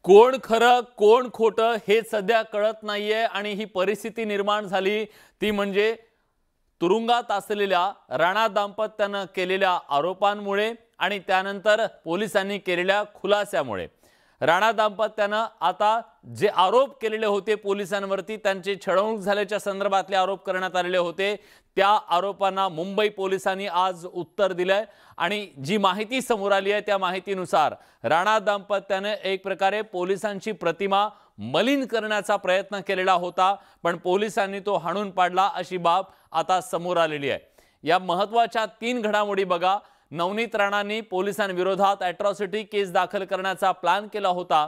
कोण खरं कोण खोटं हे सध्या कळत नाहीये आणि ही परिस्थिती निर्माण झाली ती म्हणजे तुरुंगात असलेल्या राणा दाम्पत्याने केलेल्या आरोपांमुळे आणि त्यानंतर पोलिसांनी केलेल्या खुलास्यामुळे। राणा दाम्पत्याने आता जे आरोप केलेले होते पोलिसांवरती, त्यांची छळवणूक झाल्याच्या संदर्भातले आरोप करण्यात आलेले होते, त्या आरोपांना मुंबई पोलिसांनी आज उत्तर दिलंय आणि जी माहिती समोर आली आहे त्या माहितीनुसार राणा दाम्पत्याने एक प्रकारे पोलिसांची प्रतिमा मलिन करण्याचा प्रयत्न केलेला होता, पण पोलिसांनी तो हाणून पाडला अशी बाब आता समोर आलेली आहे। या महत्त्वाच्या 3 घडामोडी बघा। नवनीत राणांनी पोलिसांविरोधात अॅट्रॉसिटी केस दाखल करण्याचा प्लॅन केला होता,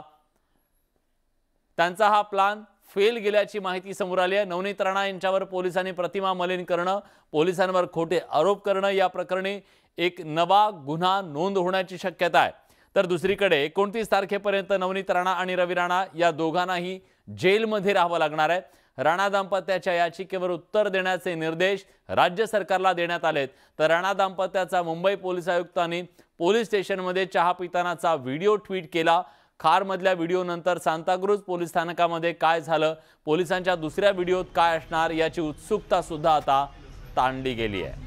त्यांचा हा प्लॅन फेल गेल्याची माहिती समोर आली आहे। नवनीत राणा यांच्यावर पोलिसांनी प्रतिमा मलिन करणं, पोलिसांवर खोटे आरोप करणं या प्रकरणी एक नवा गुन्हा नोंद होण्याची शक्यता आहे। तर दुसरीकडे 29 तारखेपर्यंत नवनीत राणा आणि रवी राणा या दोघांनाही जेलमध्ये राहावं लागणार आहे। राणा दाम्पत्याच्या याचिकेवर उत्तर देण्याचे निर्देश राज्य सरकारला देण्यात आलेत। तर राणा दाम्पत्याचा मुंबई पोलीस आयुक्तांनी पोलीस स्टेशनमध्ये चहा पितानाचा व्हिडिओ ट्विट केला। खारमधल्या व्हिडिओनंतर सांताक्रूज पोलीस स्थानकामध्ये काय झालं, पोलिसांच्या दुसऱ्या व्हिडिओत काय असणार याची उत्सुकता सुद्धा आता ताणली गेली आहे।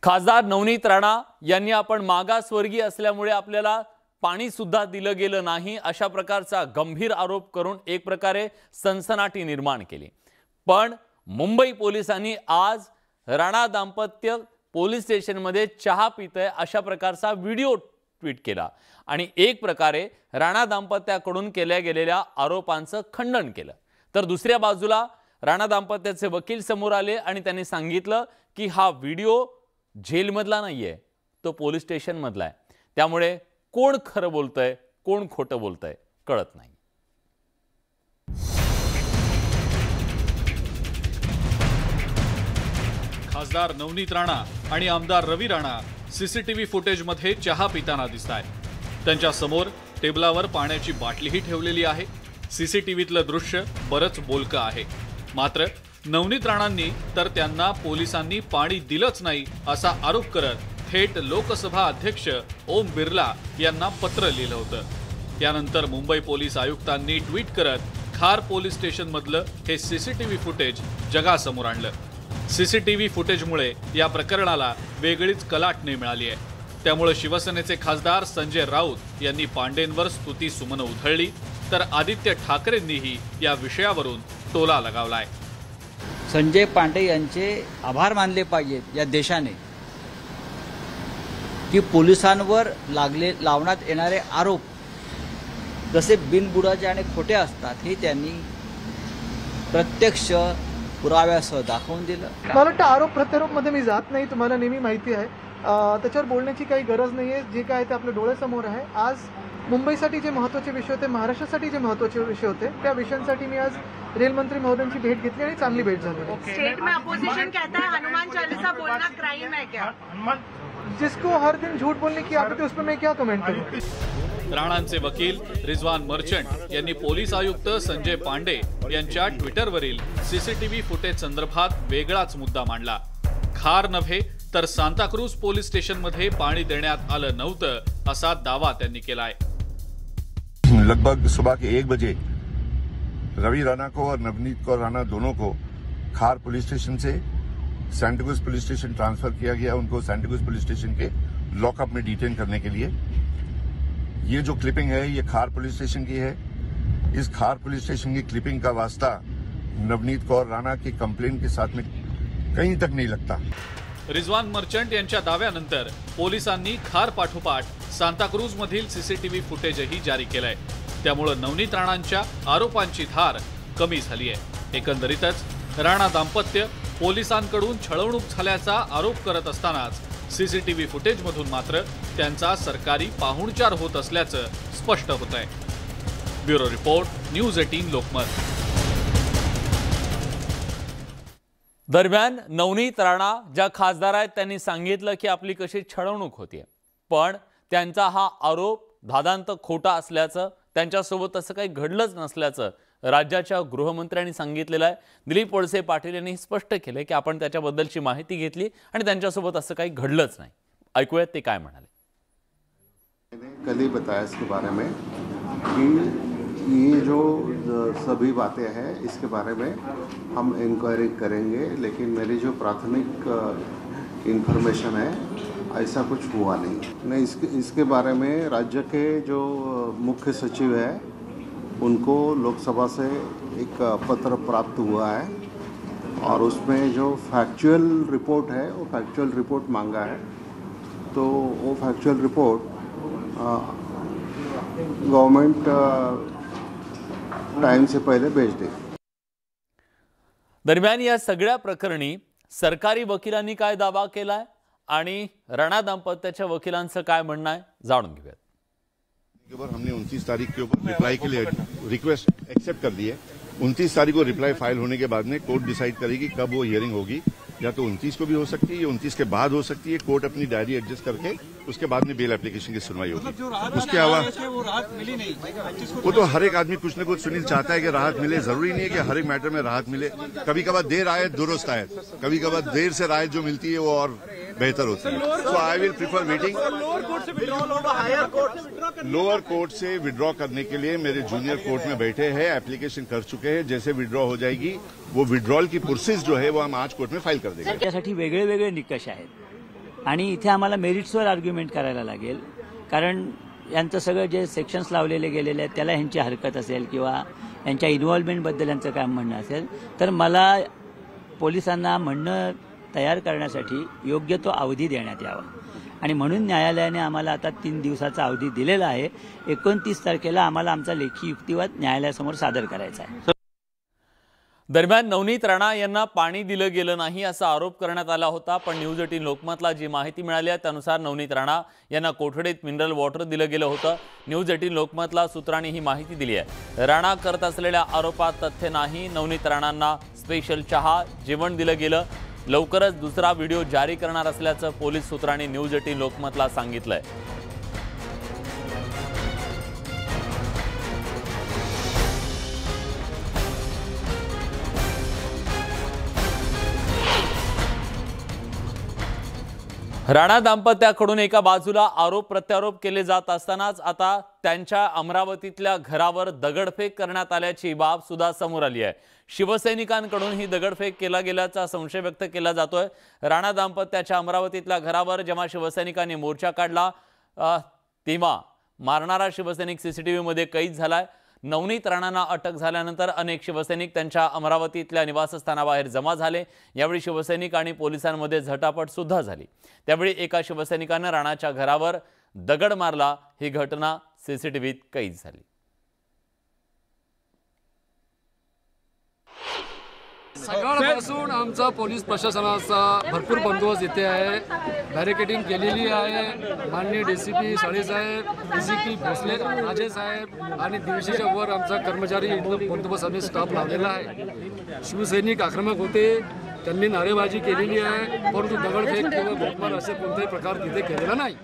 खासदार नवनीत राणा यांनी आपण मागासवर्गीय असल्यामुळे आपल्याला पाणी सुद्धा दिलं गेलं नाही अशा प्रकारचा गंभीर आरोप करून एक प्रकारे सनसनाटी निर्माण केली। पण मुंबई पोलिसांनी आज राणा दाम्पत्य पोलीस स्टेशनमध्ये चहा पितंय अशा प्रकारचा व्हिडिओ ट्विट केला आणि एक प्रकारे राणा दाम्पत्याकडून केल्या गेलेल्या आरोपांचं खंडन केलं। तर दुसऱ्या बाजूला राणा दाम्पत्याचे वकील समोर आले आणि त्यांनी सांगितलं की हा व्हिडिओ जेलमधला नाहीये, तो पोलीस स्टेशन मधला आहे, त्यामुळे कोण खरं बोलतंय कोण खोटं बोलतंय कळत नाही। खासदार नवनीत राणा आणि आमदार रवी राणा सीसीटीव्ही फुटेजमध्ये चहा पिताना दिसतायत। त्यांच्या समोर टेबलावर पाण्याची बाटलीही ठेवलेली आहे। सीसीटीव्हीतलं दृश्य बरंच बोलकं आहे। मात्र नवनीत राणांनी तर त्यांना पोलिसांनी पाणी दिलंच नाही असा आरोप करत थेट लोकसभा अध्यक्ष ओम बिर्ला यांना पत्र लिहिलं होतं। त्यानंतर मुंबई पोलीस आयुक्तांनी ट्विट करत खार पोलीस स्टेशनमधलं हे सीसीटीव्ही फुटेज जगासमोर आणलं। सीसीटीव्ही फुटेजमुळे या प्रकरणाला वेगळीच कलाटणी मिळाली आहे। त्यामुळे शिवसेनेचे खासदार संजय राऊत यांनी पांडेंवर स्तुती सुमनं उधळली, तर आदित्य ठाकरेंनीही या विषयावरून टोला लगावलाय। संजय पांडे यांचे आभार मानले पाहिजेत या देशाने की पोलिसांवर लावण्यात येणारे आरोप जसे बिनबुडाचे आणि खोटे असतात हे त्यांनी प्रत्यक्ष पुराव्यासह दाखवून दिलं। मला वाटतं आरोप प्रत्यारोप मध्ये मी जात नाही, तुम्हाला नेहमी माहिती आहे, त्याच्यावर बोलण्याची काही गरज नाहीये। जे काय ते आपल्या डोळ्यासमोर आहे। आज मुंबईसाठी जे महत्त्वाचे विषय होते, महाराष्ट्रासाठी जे महत्त्वाचे विषय होते, त्या विषयांसाठी मी आज रेल मंत्री महोदयांची भेट घेतली आणि चांगली भेट झाली। स्टेट में अपोजिशन कहता है हनुमान चालीसा बोलना क्राइम है क्या? जिसको हर दिन झूठ बोलने की आदत है उस पर मैं क्या कमेंट करूं? राणांचे वकील रिजवान मर्चंट यांनी पोलीस आयुक्त संजय पांडे यांच्या ट्विटरवरील सीसीटीव्ही फुटेज संदर्भात वेगळाच मुद्दा मांडला। खार नव्हे तर सांताक्रूज पोलीस स्टेशनमध्ये पाणी देण्यात आलं नव्हतं असा दावा त्यांनी केलाय। लगभग सुबह के 1 बजे रवि राणा को और नवनीत कौर राणा दोनों को खार पुलिस स्टेशन से सांताक्रूज पुलिस स्टेशन ट्रांसफर किया गया। उनको सांताक्रूज पुलिस स्टेशन के लॉकअप में डिटेन करने के लिए। ये जो क्लिपिंग है ये खार पुलिस स्टेशन की है। इस खार पुलिस स्टेशन की क्लिपिंग का वास्ता नवनीत कौर राणा की कंप्लेंट के साथ में कहीं तक नहीं लगता। रिजवान मर्चंट यांच्या दाव्यानंतर पोलिसांनी खार पाठोपाठ सांताक्रूज मधील सीसीटीव्ही फुटेजही जारी केलंय। त्यामुळे नवनीत राणांच्या आरोपांची धार कमी झाली आहे। एकंदरीतच राणा दाम्पत्य पोलिसांकडून छळवणूक झाल्याचा आरोप करत असतानाच सीसीटीव्ही फुटेजमधून मात्र त्यांचा सरकारी पाहुणचार होत असल्याचं स्पष्ट होत आहे। Bureau report, news 18 Lokmat. दरम्यान नवनीत राणा ज्या खासदार आहेत त्यांनी सांगितलं की आपली कशी छळवणूक होतीये, पण त्यांचा हा आरोप धादांत खोटा असल्याचं त्यांच्यासोबत असं काही घडलंच नसल्याचं राज्याच्या गृहमंत्र्यांनी सांगितलेलं आहे। दिलीप वळसे पाटील यांनी स्पष्ट केले की आपण त्याच्याबद्दलची माहिती घेतली आणि त्यांच्यासोबत असं काही घडलंच नाही। ऐकूयात ते काय म्हणाले। मैंने कल ही बताया इसके बारे में कि ये जो सभी बातें हैं इसके बारे में हम इंक्वायरी करेंगे, लेकिन मेरी जो प्राथमिक इंफॉर्मेशन है ऐसा कुछ हुआ नहीं। इसके बारे में राज्य के जो मुख्य सचिव है उनको लोकसभा से एक पत्र प्राप्त हुआ है और उसमें जो फैक्चुअल रिपोर्ट है वो फैक्चुअल रिपोर्ट मांगा है, तो वो फैक्चुअल रिपोर्ट गवर्नमेंट टाइम से पहले भेज दे। दरम्यान या सगळ्या प्रकरणी सरकारी वकिलांनी काय दावा केलाय आणि राणा दाम्पत्याच्या वकिलांचं काय म्हणणं आहे जाणून घेऊयात। हमने 29 तारीख के ऊपर रिप्लाई के लिए रिक्वेस्ट एक्सेप्ट कर ली है। 29 तारीख को रिप्लाई फाइल होने के बाद में कोर्ट डिसाइड करेगी कब वो हियरिंग होगी, या तो 29 को भी हो सकती है या 29 के बाद हो सकती है। कोर्ट अपनी डायरी एडजस्ट करके उसके बाद में बेल एप्लीकेशन की सुनवाई होगी। उसके अलावा वो राहत मिली नहीं, वो तो हर एक आदमी कुछ न कुछ सुनील चाहता है कि राहत मिले। जरूरी नहीं है कि हर एक मैटर में राहत मिले। कभी कभार देर आए दुरुस्त आए, कभी कभार देर से राहत जो मिलती है वो और बेहतर होती है। So I will prefer waiting. Lower court say withdraw करने के लिए मेरे जूनियर कोर्ट में बैठे हैं, एप्लीकेशन कर चुके हैं। जैसे विड्रॉ हो जाएगी वो विड्रॉल की प्रोसेस जो है वो हम आज कोर्ट में फाइल कर देंगे। त्यासाठी वेगळे वेगळे निकष आहेत आणि इथे आम्हाला मेरिट्सवर आर्ग्युमेंट करायला लागेल, कारण यांचं सगळं जे सेक्शन्स लावलेले गेलेले आहेत त्याला ह्यांची हरकत असेल किंवा यांच्या इन्व्हॉल्वमेंटबद्दल यांचं काय म्हणणं असेल, तर मला पोलिसांना म्हणणं तयार करण्यासाठी योग्य तो अवधी देण्यात यावा आणि म्हणून न्यायालयाने आम्हाला आता 3 दिवसाचा अवधी दिलेला आहे। 29 तारखेला आम्हाला आमचा लेखी युक्तिवाद न्यायालयासमोर सादर करायचा आहे। दरम्यान नवनीत राणा यांना पाणी दिलं गेलं नाही असा आरोप करण्यात आला होता, पण न्यूज 18 लोकमतला जी माहिती मिळाली आहे त्यानुसार नवनीत राणा यांना कोठडीत मिनरल वॉटर दिलं गेलं होतं। न्यूज 18 लोकमतला सूत्रांनी ही माहिती दिली आहे। राणा करत असलेल्या आरोपात तथ्य नाही। नवनीत राणांना स्पेशल चहा जेवण दिलं गेलं। लवकरच दुसरा व्हिडिओ जारी करणार असल्याचं पोलीस सूत्रांनी न्यूज 18 लोकमतला सांगितलंय। राणा दाम्पत्याकडून एका बाजूला आरोप प्रत्यारोप केले जात असतानाच आता त्यांच्या अमरावतीतल्या घरावर दगडफेक करण्यात आल्याची बाब सुद्धा समोर आली आहे। शिवसैनिकांकडून ही दगडफेक केला गेल्याचा संशय व्यक्त केला जातोय। राणा दाम्पत्याच्या अमरावतीतल्या घरावर जेव्हा शिवसैनिकांनी मोर्चा काढला तेव्हा मारणारा शिवसैनिक सीसीटीव्ही मध्ये कैद झालाय। नवनीत राणांना अटक झाल्यानंतर अनेक शिवसैनिक त्यांच्या अमरावतीतल्या निवासस्थानाबाहेर जमा झाले। यावेळी शिवसैनिक आणि पोलिसांमध्ये झटापट सुद्धा झाली। त्यावेळी एका शिवसैनिकाने राणाच्या घरावर दगड मारला। ही घटना सीसीटीव्हीत कैद झाली। सकाळपासून आमचा पोलीस प्रशासनाचा भरपूर बंदोबस्त इथे आहे। बॅरिकेडिंग केलेली आहे। माननीय डीसीपी साळेसाहेब, डीसीपी भोसले राजे साहेब आणि 150च्या वर आमचा कर्मचारी इथं बंदोबस्त आम्ही स्टाफ लावलेला आहे। शिवसैनिक आक्रमक होते, त्यांनी नारेबाजी केलेली आहे, परंतु दगडफेक किंवा भोकमार असे कोणताही प्रकार तिथे केलेला नाही।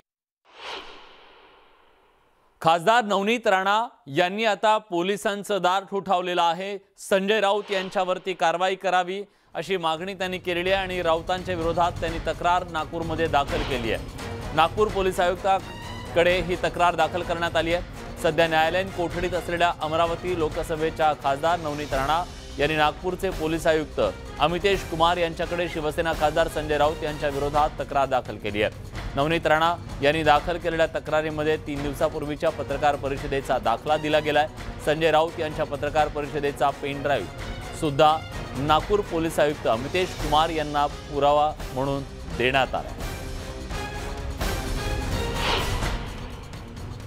खासदार नवनीत राणा यांनी आता पोलिसांचं दार ठोठावलेलं आहे। संजय राऊत यांच्यावरती कारवाई करावी अशी मागणी त्यांनी केलेली आहे आणि राऊतांच्या विरोधात त्यांनी तक्रार नागपूरमध्ये दाखल केली आहे। नागपूर पोलीस आयुक्तांकडे ही तक्रार दाखल करण्यात आली आहे। सध्या न्यायालयीन कोठडीत असलेल्या अमरावती लोकसभेच्या खासदार नवनीत राणा यांनी नागपूरचे पोलीस आयुक्त अमितेश कुमार यांच्याकडे शिवसेना खासदार संजय राऊत यांच्या विरोधात तक्रार दाखल केली आहे। नवनीत राणा यांनी दाखल केलेल्या तक्रारीमध्ये 3 दिवसापूर्वीच्या पत्रकार परिषदेचा दाखला दिला गेलाय। संजय राऊत यांच्या पत्रकार परिषदेचा पेन ड्राईव्ह सुद्धा नागपूर पोलीस आयुक्त अमितेश कुमार यांना पुरावा म्हणून देण्यात आला।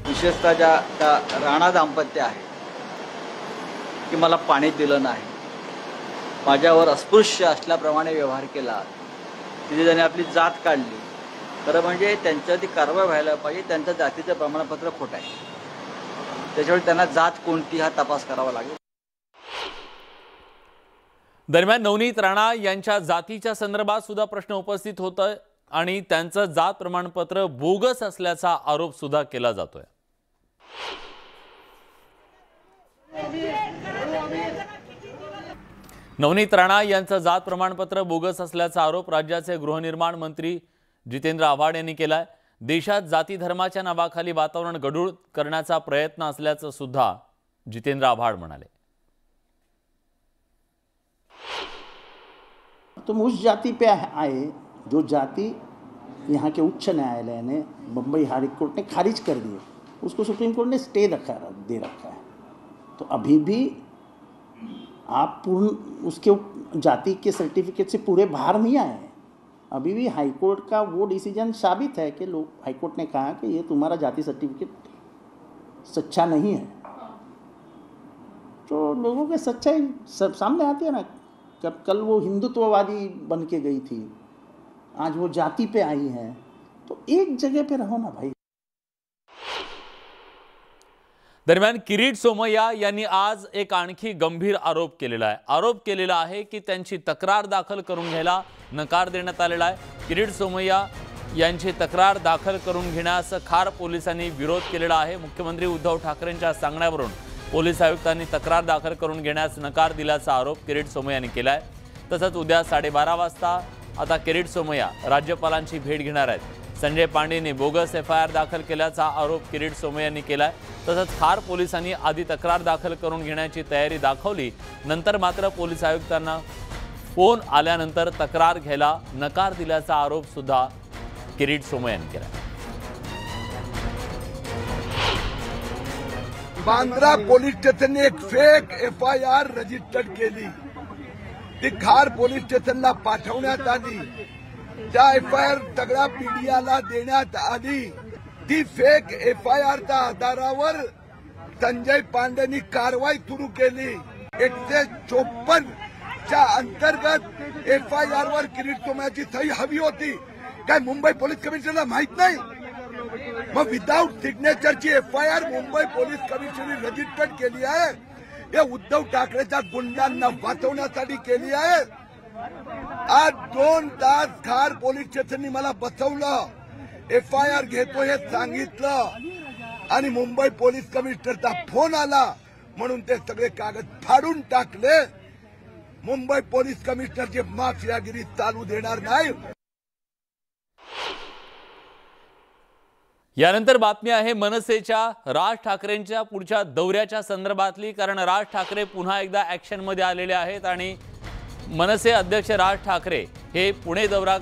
विशेषतः ज्या राणा दाम्पत्य आहे की मला पाणी दिलं नाही, माझ्यावर अस्पृश्य असल्याप्रमाणे व्यवहार केला, तिथे त्यांनी आपली जात काढली, खरं म्हणजे त्यांच्यावरती कारवाई व्हायला पाहिजे। त्यांचं जातीचं प्रमाणपत्र खोटं आहे, त्याच्यामुळे त्यांना जात कोणती हा तपास करावा लागेल। दरम्यान नवनीत राणा यांच्या जातीच्या संदर्भात सुद्धा प्रश्न उपस्थित होतोय आणि त्यांचं जात प्रमाणपत्र बोगस असल्याचा आरोप सुद्धा केला जातोय। नवनीत राणा यांचं जात प्रमाणपत्र बोगस असल्याचा आरोप राज्याचे गृहनिर्माण मंत्री जितेंद्र आव्हाड यांनी केलाय। देशात जाती धर्माच्या नावाखाली वातावरण गढूळ करण्याचा प्रयत्न असल्याचं सुद्धा जितेंद्र आव्हाड म्हणाले। तुम उस जाति पे आए जो जाति यहाँ के उच्च न्यायालय ने, बम्बई हाई कोर्ट ने खारिज कर दी, उसको सुप्रीम कोर्ट ने स्टे दे रखा है। तो अभी भी आप पूर्ण उसके जाति के सर्टिफिकेट से पूरे बाहर नहीं आए हैं। अभी भी हाई कोर्ट का वो डिसीजन साबित है कि लोग, हाई कोर्ट ने कहा कि ये तुम्हारा जाति सर्टिफिकेट सच्चा नहीं है। तो लोगों के सच्चाई सब सामने आती है ना। जब कल वो हिंदुत्ववादी बन के गई थी, आज वो जाति पे आई है, तो एक जगह पे रहो ना भाई। दरम्यान किरीट सोमय्या यांनी आज एक आणखी गंभीर आरोप केलेला आहे। आरोप केलेला आहे की त्यांची तक्रार दाखल करून घ्यायला नकार देण्यात आलेला आहे। किरीट सोमय्या यांची तक्रार दाखल करून घेण्यास खार पोलिसांनी विरोध केलेला आहे। मुख्यमंत्री उद्धव ठाकरेंच्या सांगण्यावरून पोलीस आयुक्तांनी तक्रार दाखल करून घेण्यास नकार दिल्याचा आरोप किरीट सोमय्या यांनी केला आहे। तसंच उद्या 12:30 वाजता आता किरीट सोमय्या राज्यपालांची भेट घेणार आहेत। संजय पांडेंनी बोगस FIR दाखल केल्याचा आरोप किरीट सोमय्या यांनी केलाय। तसंच खार पोलिसांनी आधी तक्रार दाखल करून घेण्याची तयारी दाखवली, नंतर मात्र पोलीस आयुक्तांना फोन आल्यानंतर तक्रार घ्यायला नकार दिल्याचा आरोप सुद्धा किरीट सोमय्या यांनी केलाय। बांद्रा पोलीस स्टेशनने एक फेक FIR रजिस्टर केली, ती खार पोलीस स्टेशनला पाठवण्यात आली। त्या FIR तगडा PDला देण्यात आली। ती फेक FIRच्या आधारावर संजय पांडेंनी कारवाई सुरू केली। 154 च्या अंतर्गत FIR वर किरीट सोमय्याची सही हवी होती। काय मुंबई पोलीस कमिशनरला माहित नाही? मग विदाउट सिग्नेचरची FIR मुंबई पोलीस कमिशनरने रजिस्टर केली आहे। हे उद्धव ठाकरेच्या गुंडांना वाचवण्यासाठी केली आहे। आज 2 तास खार पोलीस स्टेशननी मला बसवलं, FIR घेतो हे सांगितलं, आणि मुंबई पोलीस कमिशनरचा फोन आला म्हणून ते सगळे कागद फाडून टाकले। मुंबई पोलीस कमिशनरची माफियागिरी चालू देणार नाही। यानंतर बातमी आहे मनसेच्या राज ठाकरेंच्या पुढच्या दौऱ्याच्या संदर्भातली, कारण राज ठाकरे पुन्हा एकदा ऍक्शन मध्ये आलेले आहेत आणि मनसे अध्यक्ष राज ठाकरे हे पुणे दौरा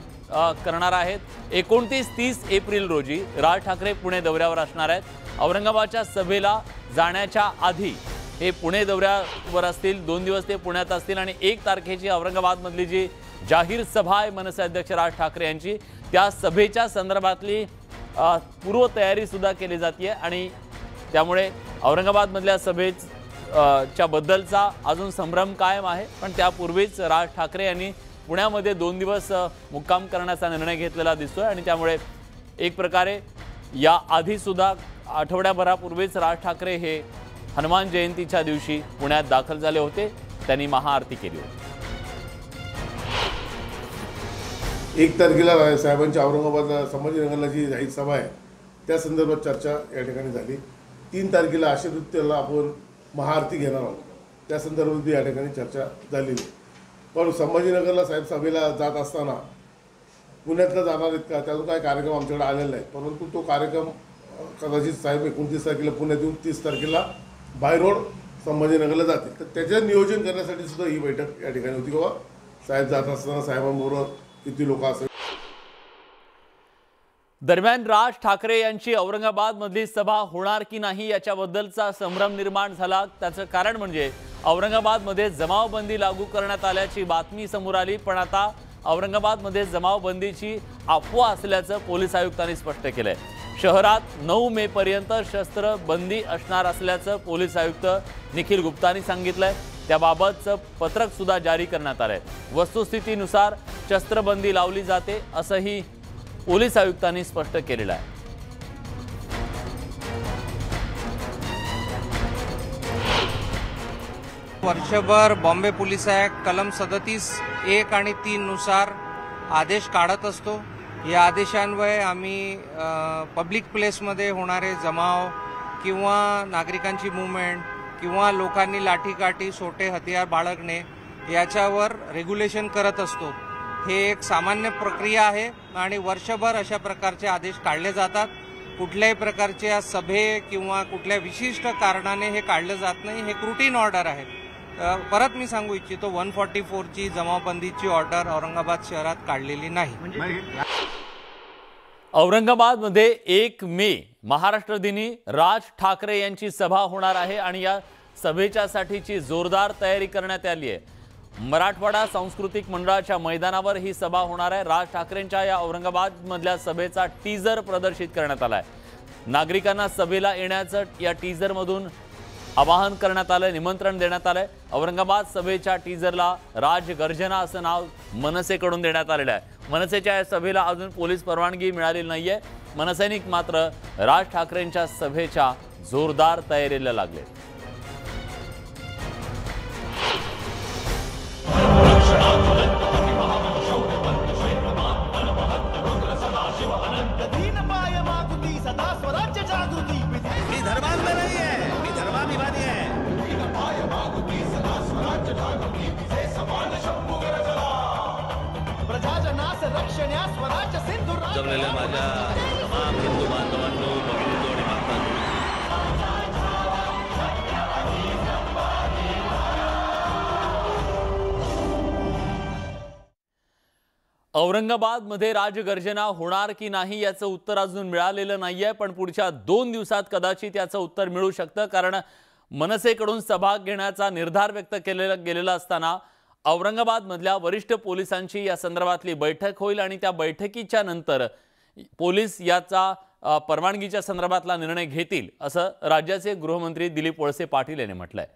करणार आहेत। 29-30 एप्रिल रोजी राज ठाकरे पुणे दौऱ्यावर असणार आहेत। औरंगाबादच्या सभेला जाण्याच्या आधी हे पुणे दौऱ्यावर असतील, 2 दिवस ते पुण्यात असतील आणि 1 तारखेची औरंगाबादमधली जी जाहीर सभा आहे मनसे अध्यक्ष राज ठाकरे यांची, त्या सभेच्या संदर्भातली पूर्वतयारी सुद्धा केली जाते आणि त्यामुळे औरंगाबादमधल्या सभेच्या बद्दलचा अजून संभ्रम कायम आहे। पण त्यापूर्वीच राज ठाकरे यांनी पुण्यामध्ये 2 दिवस मुक्काम करण्याचा निर्णय घेतलेला दिसतोय आणि त्यामुळे एक प्रकारे या आधी सुद्धा आठवड्याभरापूर्वीच राज ठाकरे हे हनुमान जयंतीच्या दिवशी पुण्यात दाखल झाले होते। त्यांनी महाआरती केली होती। 1 तारखेला साहेबांची औरंगाबाद संभाजीनगरला जी जाहीर सभा आहे त्या संदर्भात चर्चा या ठिकाणी झाली। 3 तारखेला आषाढी तृतीयेला आपण महाआरती घेणार आहोत, त्या संदर्भात या ठिकाणी चर्चा झालेली। पण संभाजीनगरला साहेब सभेला जात असताना पुण्यातला जाणार आहेत का, त्याचा काय कार्यक्रम आमच्याकडे आलेला आहे, परंतु तो कार्यक्रम कदाचित साहेब 29 तारखेला पुण्यात येऊन 30 तारखेला बाय रोड संभाजीनगरला जातील। तर त्याचं नियोजन करण्यासाठी सुद्धा ही बैठक या ठिकाणी होती। किंवा साहेब जात असताना साहेबांबरोबर किती लोक असेल। दरम्यान राज ठाकरे यांची औरंगाबादमधली सभा होणार की नाही याच्याबद्दलचा संभ्रम निर्माण झाला। त्याचं कारण म्हणजे औरंगाबादमध्ये जमावबंदी लागू करण्यात आल्याची बातमी समोर आली, पण आता औरंगाबादमध्ये जमावबंदीची अफवा असल्याचं पोलीस आयुक्तांनी स्पष्ट केलंय। शहरात 9 मे पर्यंत शस्त्र बंदी असणार असल्याचं पोलीस आयुक्त निखिल गुप्तांनी सांगितलंय। त्याबाबतचं पत्रक सुद्धा जारी करण्यात आलंय। वस्तुस्थितीनुसार शस्त्रबंदी लावली जाते असंही पोलीस आयुक्तांनी स्पष्ट केलेलं आहे। वर्षभर बॉम्बे पोलीस ॲक्ट कलम 37(1) आणि 3 नुसार आदेश काढत असतो। या आदेशान्वये आम्ही पब्लिक प्लेसमध्ये होणारे जमाव किंवा नागरिकांची मूवमेंट किंवा लोकांनी लाठीकाठी सोटे हत्यार बाळगणे याच्यावर रेग्युलेशन करत असतो. हे एक सामान्य प्रक्रिया आहे आणि वर्षभर अशा प्रकारचे आदेश काढले जातात. कुठल्याही प्रकारच्या सभे किंवा कुठल्या विशिष्ट कारणाने हे काढलं जात नाही. हे रूटीन ऑर्डर आहे. परत मी सांगू इच्छितो 144 ची जमावबंदीची ऑर्डर औरंगाबाद शहरात काढलेली नाही. औरंगाबादमध्ये 1 मे महाराष्ट्र दिनी राज ठाकरे यांची सभा होणार आहे आणि या सभेच्यासाठीची जोरदार तयारी करण्यात आली आहे. मराठवाडा सांस्कृतिक मंडळाच्या मैदानावर ही सभा होणार आहे. राज ठाकरेंच्या या औरंगाबादमधल्या सभेचा टीजर प्रदर्शित करण्यात आला आहे. नागरिकांना सभेला येण्याचं या टीजरमधून आवाहन करण्यात आलं, निमंत्रण देण्यात आलंय. औरंगाबाद सभेच्या टीजरला राज गर्जना असं नाव मनसेकडून देण्यात आलेलं आहे. मनसेच्या या सभेला अजून पोलीस परवानगी मिळालेली नाहीये. मनसैनिक मात्र राज ठाकरेंच्या सभेच्या जोरदार तयारीला लागले. जमलेल्या माझ्या तमाम हिंदू बांधवांनो, भगिनींनो आणि मातांनो, औरंगाबादमध्ये राजगर्जना होणार की नाही याचं उत्तर अजून मिळालेलं नाहीये, पण पुढच्या 2 दिवसात कदाचित याचं उत्तर मिळू शकतं. कारण मनसेकडून सभा घेण्याचा निर्धार व्यक्त गेलेला असताना औरंगाबादमधल्या वरिष्ठ पोलिसांची या संदर्भातली बैठक होईल आणि त्या बैठकीच्या नंतर पोलीस याचा परवानगीच्या संदर्भातला निर्णय घेतील असं राज्याचे गृहमंत्री दिलीप वळसे पाटील यांनी म्हटलंय.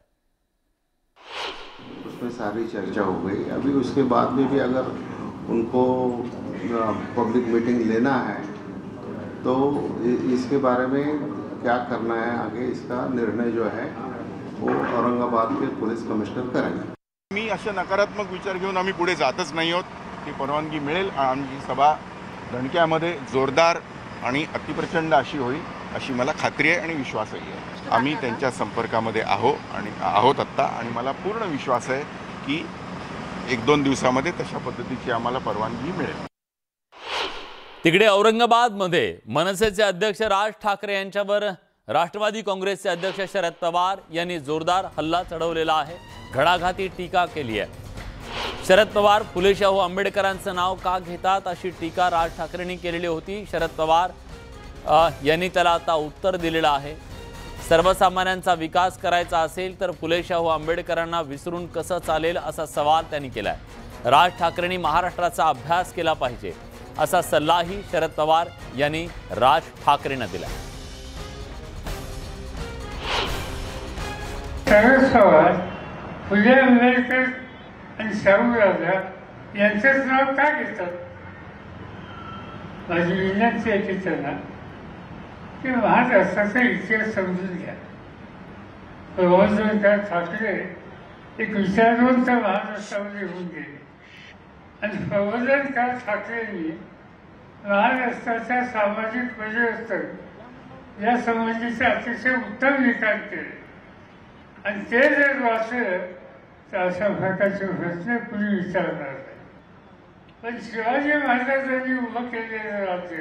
उसमें सारी चर्चा हो गई. अभी उसके बाद में भी अगर उनको पब्लिक मीटिंग लेना है तो इसके बारे में क्या करना है आगे, इसका निर्णय जो है वो औरंगाबाद के पुलिस कमिश्नर करेंगे. मी अशा नकारात्मक विचार घेऊन आम्ही पुढे जातच नाही आहोत. ती परवानगी मिळेल. आमची सभा धणक्यामध्ये जोरदार आणि अतिप्रचंड अशी होईल अशी मला खात्री आहे आणि विश्वासही आहे. आम्ही त्यांच्या संपर्कामध्ये आहोत आत्ता आणि मला पूर्ण विश्वास आहे की 1-2 दिवसामध्ये तशा पद्धतीची आम्हाला परवानगी मिळेल. तिकडे औरंगाबादमध्ये मनसेचे अध्यक्ष राज ठाकरे यांच्यावर राष्ट्रवादी काँग्रेसचे अध्यक्ष शरद पवार यांनी जोरदार हल्ला चढवलेला आहे. घणाघाती टीका केली आहे. शरद पवार फुले शाहू आंबेडकरांचं नाव का घेतात अशी टीका राज ठाकरेंनी केलेली होती. शरद पवार यांनी त्याला आता उत्तर दिलेलं आहे. सर्वसामान्यांचा विकास करायचा असेल तर फुले शाहू आंबेडकरांना विसरून कसं चालेल असा सवाल त्यांनी केलाय. राज ठाकरेंनी महाराष्ट्राचा अभ्यास केला पाहिजे असा सल्लाही शरद पवार यांनी राज ठाकरेंना दिला. शरद पवार फुले आंबेडकर आणि शाहू राजा यांचंच नाव का घेतात? माझी विनंती आहे की त्यांना की महाराष्ट्राचा इतिहास समजून घ्या. प्रबोधनकार ठाकरे एक विचारवंत महाराष्ट्रामध्ये होऊन गेले आणि प्रबोधनकार ठाकरेंनी महाराष्ट्राच्या सामाजिक परिवर्तन या संबंधीचे अतिशय उत्तम विचार केले आणि ते जर वाचलं तर अशा प्रकारचे प्रश्न कुणी विचारणार नाही. पण शिवाजी महाराजांनी उभं केलेलं राज्य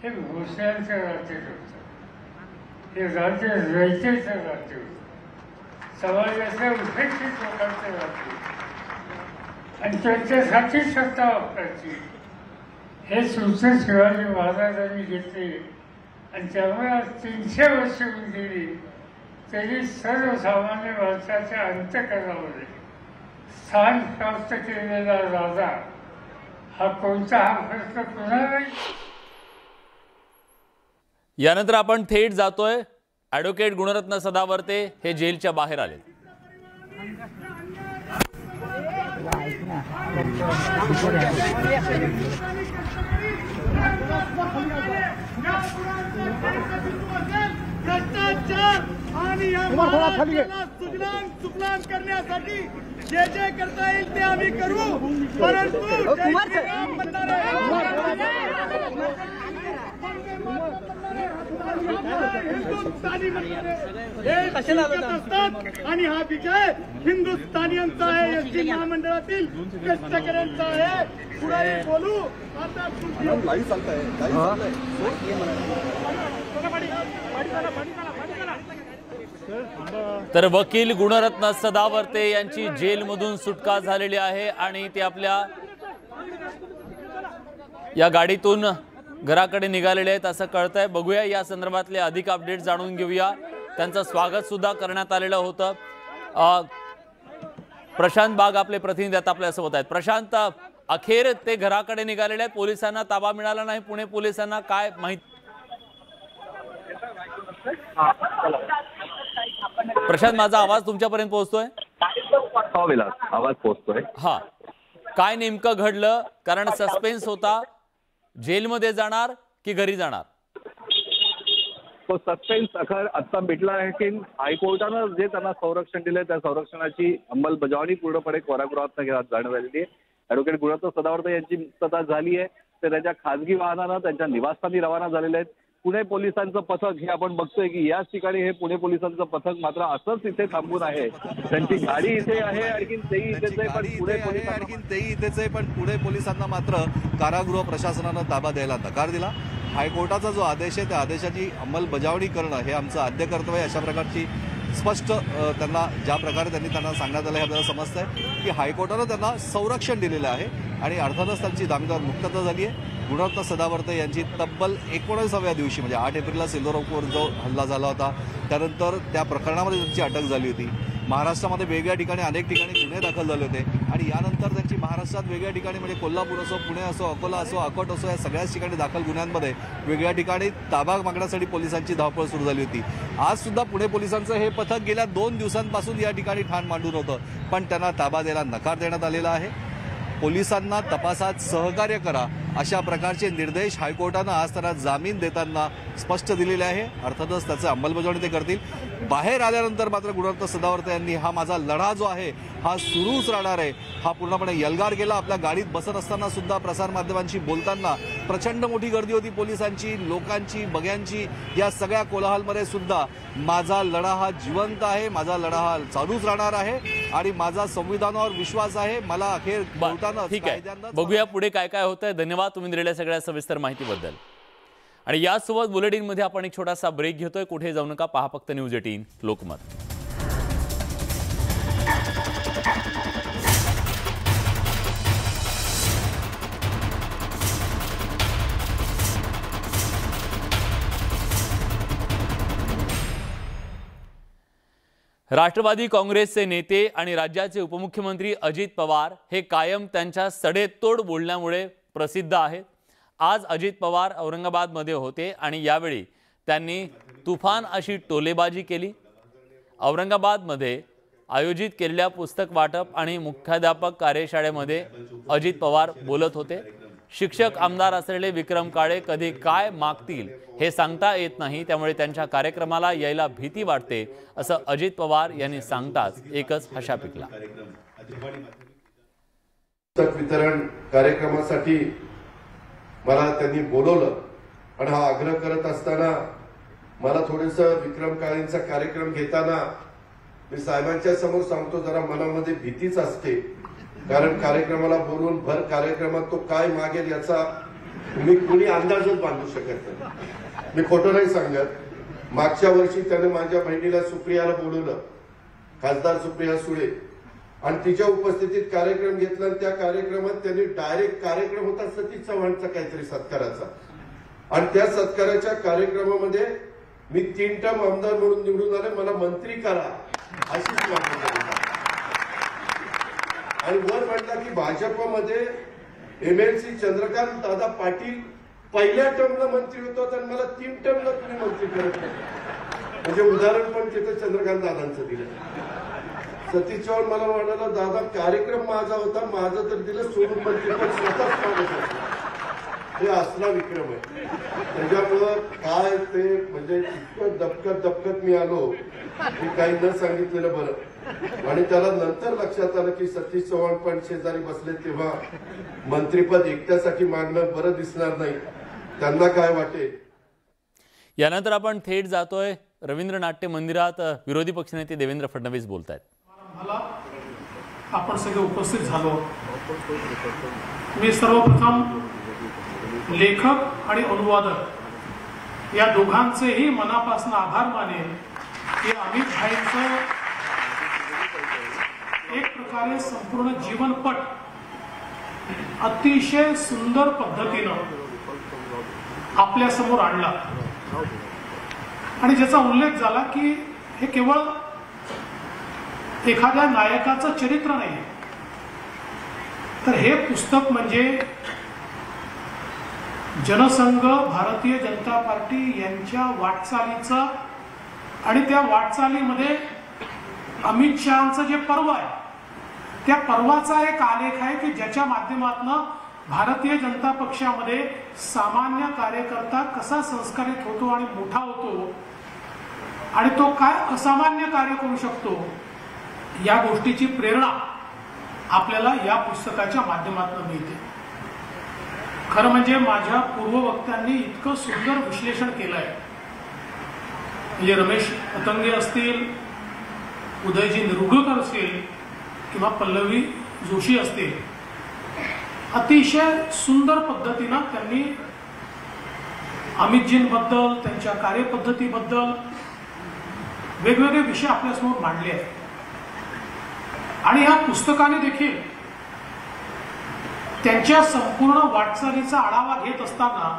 हे भोसल्यांचं राज्य होतं. हे राज्य रयतेचं राज्य होतं. समाजाच्या उपेक्षित लोकांचं राज्य होतं आणि त्यांच्यासाठी सत्ता वापरायची हे सूत्र शिवाजी महाराजांनी घेतले आणि त्यामुळे आज 300 वर्ष होऊन गेली तरी सर्वसामान्य माणसाच्या अंतःकरणामध्ये स्थान प्राप्त केलेला राजा हा कोणता हा प्रश्न कुणालाही. यानंतर आपण थेट जातोय. ॲडव्होकेट गुणरत्न सदावर्ते हे जेलच्या बाहेर आले. भ्रष्टाचार आणि या महाराष्ट्राला सुजलाम करण्यासाठी जे जे करता येईल ते आम्ही करू. परंतु हिंदुस्थानी असतात आणि हा विजय हिंदुस्थानियांचा आहे, एसटी महामंडळातील कष्टकऱ्यांचा आहे. पुढे बोलू आता तर वकील गुणरत्न सदावर्ते यांची जेलमधून सुटका झालेली आहे आणि ते आपल्या या गाडीतून घराकडे निघालेले आहेत असं कळतंय. बघूया या संदर्भातले अधिक अपडेट जाणून घेऊया. त्यांचं स्वागत सुद्धा करण्यात आलेलं होतं. प्रशांत बाग आपले प्रतिनिधी आता आपल्यासोबत आहेत. प्रशांत, अखेर ते घराकडे निघालेले आहेत, पोलिसांना ताबा मिळाला नाही. पुणे पोलिसांना काय माहिती? प्रशांत, माझा आवाज तुमच्यापर्यंत पोहोचतोय? हो विलास, आवाज पोहोचतोय. हा, काय नेमकं घडलं? कारण सस्पेन्स होता. जेलमध्ये जाणार की घरी जाणार? तो सस्पेन्स अखेर आता मिटला आहे की हायकोर्टानं जे त्यांना संरक्षण दिले त्या संरक्षणाची अंमलबजावणी पूर्णपणे कारागृहात जाण्यात आलेली आहे. ॲडव्होकेट गुणरत्न सदावर्ते यांची मुक्तता झाली आहे. ते त्यांच्या खासगी वाहनानं त्यांच्या निवासस्थानी रवाना झालेले आहेत. पुणे पोलिसांचं पथक हे आपण बघतोय की याच ठिकाणी हे पुणे पोलिसांचं पथक मात्र असंच इथे थांबून आहे. त्यांची गाडी इथे आहे, आणखीन तेही इथेच आहे, पण पुणे पोलिसांना मात्र कारागृह प्रशासनानं ताबा द्यायला नकार दिला. हायकोर्टाचा जो आदेश आहे त्या आदेशाची अंमलबजावणी करणं हे आमचं आद्य कर्तव्य आहे. अशा प्रकारची स्पष्ट त्यांना ज्या प्रकारे त्यांना सांगण्यात आलं हे आपल्याला समजतंय की हायकोर्टानं त्यांना संरक्षण दिलेलं आहे आणि अर्थातच त्यांची दामदार मुक्तता झाली आहे. गुणरत्न सदावर्ते यांची तब्बल 19व्या दिवशी म्हणजे 8 एप्रिलला सिल्लोर ओकवर जो हल्ला झाला होता त्यानंतर त्या प्रकरणामध्ये त्यांची अटक झाली होती. महाराष्ट्रामध्ये वेगळ्या ठिकाणी अनेक ठिकाणी गुन्हे दाखल झाले होते आणि यानंतर त्यांची महाराष्ट्रात वेगळ्या ठिकाणी म्हणजे कोल्हापूर असो, पुणे असो, अकोला असो, अकोट असो या सगळ्याच ठिकाणी दाखल गुन्ह्यांमध्ये वेगळ्या ठिकाणी ताबा मागण्यासाठी पोलिसांची धावपळ सुरू झाली होती. आज सुद्धा पुणे पोलिसांचं हे पथक गेल्या 2 दिवसांपासून या ठिकाणी ठाण मांडून होतं, पण त्यांना ताबा द्यायला नकार देण्यात आलेला आहे. पोलिसांना तपासात सहकार्य करा अशा प्रकारचे निर्देश हायकोर्टानं आज त्यांना जामीन देताना स्पष्ट दिलेले आहे. अर्थातच त्याचं अंमलबजावणी ते करतील. बाहेर आल्यानंतर मात्र गुणरत्न सदावर्ते यांनी हा माझा लढा जो आहे हा सुरूच राहणार आहे हा पूर्णपणे यलगार केला. आपल्या गाडीत बसत असताना सुद्धा प्रसारमाध्यमांशी बोलताना प्रचंड मोठी गर्दी होती पोलिसांची, लोकांची, बघ्यांची. या सगळ्या कोलाहलमध्ये सुद्धा माझा लढा हा जिवंत आहे, माझा लढा हा चालूच राहणार आहे आणि माझा संविधानावर विश्वास आहे. मला अखेर बोलताना ठीक आहे, बघूया पुढे काय काय होतंय. धन्यवाद तुम्ही दिलेल्या सगळ्या सविस्तर माहितीबद्दल. आणि यासोबत बुलेटिनमध्ये आपण एक छोटासा ब्रेक घेतोय. कुठे जाऊ नका, पहा फक्त न्यूज 18 लोकमत. राष्ट्रवादी काँग्रेसचे नेते आणि राज्याचे उपमुख्यमंत्री अजित पवार हे कायम त्यांच्या सडेतोड बोलण्यामुळे प्रसिद्ध आहेत. आज अजित पवार औरंगाबादमध्ये होते आणि यावेळी त्यांनी तुफान अशी टोलेबाजी केली. औरंगाबादमध्ये आयोजित केलेल्या पुस्तक वाटप आणि मुख्याध्यापक कार्यशाळेमध्ये अजित पवार बोलत होते. शिक्षक आमदार असलेले विक्रम काळे कधी काय मागतील हे सांगता येत नाही, त्यामुळे त्यांच्या कार्यक्रमाला यायला भीती वाटते असं अजित पवार यांनी सांगताच एकच हशा पिकला. पुस्तक वितरण कार्यक्रमासाठी मला त्यांनी बोलवलं आणि हा आग्रह करत असताना मला थोडंसं विक्रम काळेंचा कार्यक्रम घेताना मी साहेबांच्या समोर सांगतो जरा मनामध्ये भीतीच असते, कारण कार्यक्रमाला बोलून भर कार्यक्रमात तो काय मागेल याचा तुम्ही कुणी अंदाजच बांधू शकत नाही. मी खोटं नाही सांगत. मागच्या वर्षी त्याने माझ्या बहिणीला सुप्रियाला बोलवलं, खासदार सुप्रिया सुळे, आणि तिच्या उपस्थितीत कार्यक्रम घेतला आणि त्या कार्यक्रमात त्यांनी डायरेक्ट कार्यक्रम होता सतीश चव्हाणचा काहीतरी सत्काराचा, आणि त्या सत्काराच्या कार्यक्रमामध्ये मी 3 टर्म आमदार म्हणून निवडून आले, मला मंत्री करा अशीच मागणी. आणि वर म्हटलं की भाजपमध्ये MLC चंद्रकांत दादा पाटील पहिल्या टर्मला मंत्री होतो आणि मला 3 टर्मला तुम्ही मंत्री करत नाही. म्हणजे उदाहरण पण तिथे चंद्रकांत दादांचं दिलं. सतीश चव्हाण मला म्हणाला दादा कार्यक्रम माझा होता, माझं तर दिलं सोडून मंत्री पण स्वतःच मागत होतं. हे असला विक्रम आहे. त्याच्यामुळं काय ते म्हणजे इतकं दबकत मी आलो की काही न सांगितलेलं बरं. आणि त्याला नंतर लक्षात आलं की सतीश चव्हाण पण शेजारी बसले तेव्हा मंत्रीपद एकट्यासाठी मागणं बरं दिसणार नाही, त्यांना काय वाटेल. यानंतर आपण थेट जातोय रवींद्र नाट्य मंदिरात. विरोधी पक्षनेते देवेंद्र फडणवीस बोलत आहेत. आपण सगळे उपस्थित झालो. मी सर्वप्रथम लेखक आणि अनुवादक या दोघांचेही मनापासून आभार मानेन की अमित भाईंचं एक प्रकारे संपूर्ण जीवनपट अतिशय सुंदर पद्धतीनं आपल्या समोर आणला आणि ज्याचा उल्लेख झाला की हे केवळ एखाद्या नायकाचं चरित्र नाही, तर हे पुस्तक म्हणजे जनसंघ, भारतीय जनता पार्टी यांच्या वाटचालीचं आणि त्या वाटचालीमध्ये अमित शहांचं जे पर्व आहे त्या पर्वाचा एक आलेख आहे की ज्याच्या माध्यमातून भारतीय जनता पक्षामध्ये सामान्य कार्यकर्ता कसा संस्कारित होतो आणि मोठा होतो आणि तो काय असामान्य कार्य करू शकतो या गोष्टीची प्रेरणा आपल्याला या पुस्तकाच्या माध्यमातून मिळते. खरं म्हणजे माझ्या पूर्ववक्त्यांनी इतकं सुंदर विश्लेषण केलंय, म्हणजे रमेश पतंगे असतील, उदयजी निरुगकर असतील किंवा पल्लवी जोशी असतील, अतिशय सुंदर पद्धतीनं त्यांनी अमितजींबद्दल, त्यांच्या कार्यपद्धतीबद्दल वेगवेगळे विषय आपल्यासमोर मांडले आहेत. आणि या पुस्तकाने देखील त्यांच्या संपूर्ण वाटचालीचा आढावा घेत असताना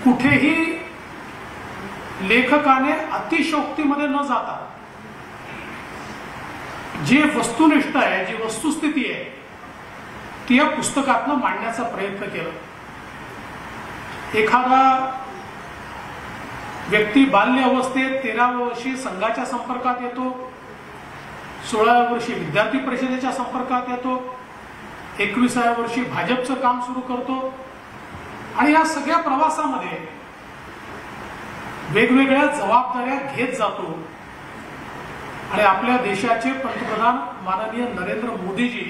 कुठेही लेखकाने अतिशयोक्तीमध्ये न जाता जी वस्तुनिष्ठ आहे, जी वस्तुस्थिती आहे ती या पुस्तकातनं मांडण्याचा प्रयत्न केला. एखादा व्यक्ती बाल्य अवस्थेत 13व्या वर्षी संघाच्या संपर्कात येतो, 16व्या वर्षी विद्यार्थी परिषदेच्या संपर्कात येतो, 21व्या वर्षी भाजपचं काम सुरू करतो आणि या सगळ्या प्रवासामध्ये वेगवेगळ्या जबाबदाऱ्या घेत जातो आणि आपल्या देशाचे पंतप्रधान माननीय नरेंद्र मोदीजी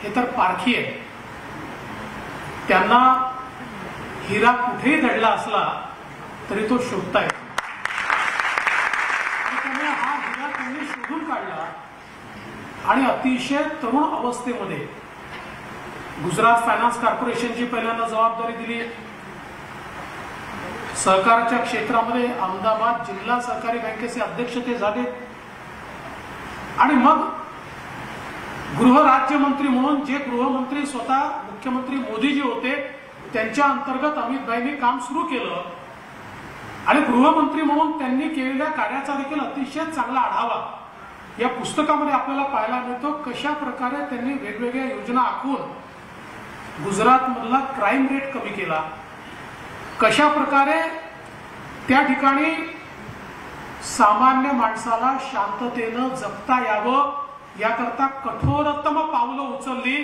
हे तर पारखी आहे. त्यांना हिरा कुठेही दडला असला तरी तो शोधतायत आणि त्यामुळे हा हिरा त्यांनी शोधून काढला आणि अतिशय तरुण अवस्थेमध्ये गुजरात फायनान्स कॉर्पोरेशनची पहिल्यांदा जबाबदारी दिली. सहकाराच्या क्षेत्रामध्ये अहमदाबाद जिल्हा सहकारी बँकेचे अध्यक्ष ते झाले आणि मग गृहराज्यमंत्री म्हणून जे गृहमंत्री स्वतः मुख्यमंत्री मोदीजी होते त्यांच्या अंतर्गत अमितभाईंनी काम सुरू केलं आणि गृहमंत्री म्हणून त्यांनी केलेल्या कार्याचा देखील अतिशय चांगला आढावा या पुस्तकामध्ये आपल्याला पाहायला मिळतो. कशा प्रकारे त्यांनी वेगवेगळ्या योजना आखून गुजरातमधला क्राईम रेट कमी केला, कशा प्रकारे त्या ठिकाणी सामान्य माणसाला शांततेनं जगता यावं याकरता कठोरतम पावलं उचलली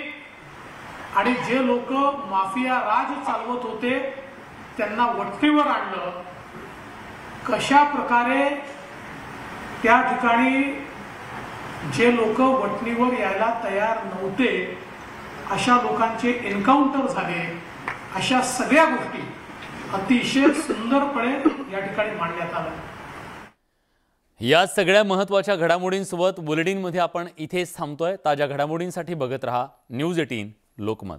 आणि जे लोक माफिया राज चालवत होते त्यांना वठणीवर आणलं. कशा प्रकारे त्या ठिकाणी जे लोक वठणीवर यायला तयार नव्हते अशा लोकांचे एन्काउंटर झाले. अशा सगळ्या गोष्टी अतिशय सुंदरपणे या ठिकाणी मांडण्यात आल्या. या सगळ्या महत्त्वाच्या घडामोडींसोबत बुलेटिनमध्ये आपण इथेच थांबतोय. ताज्या घडामोडींसाठी बघत रहा न्यूज 18 लोकमत.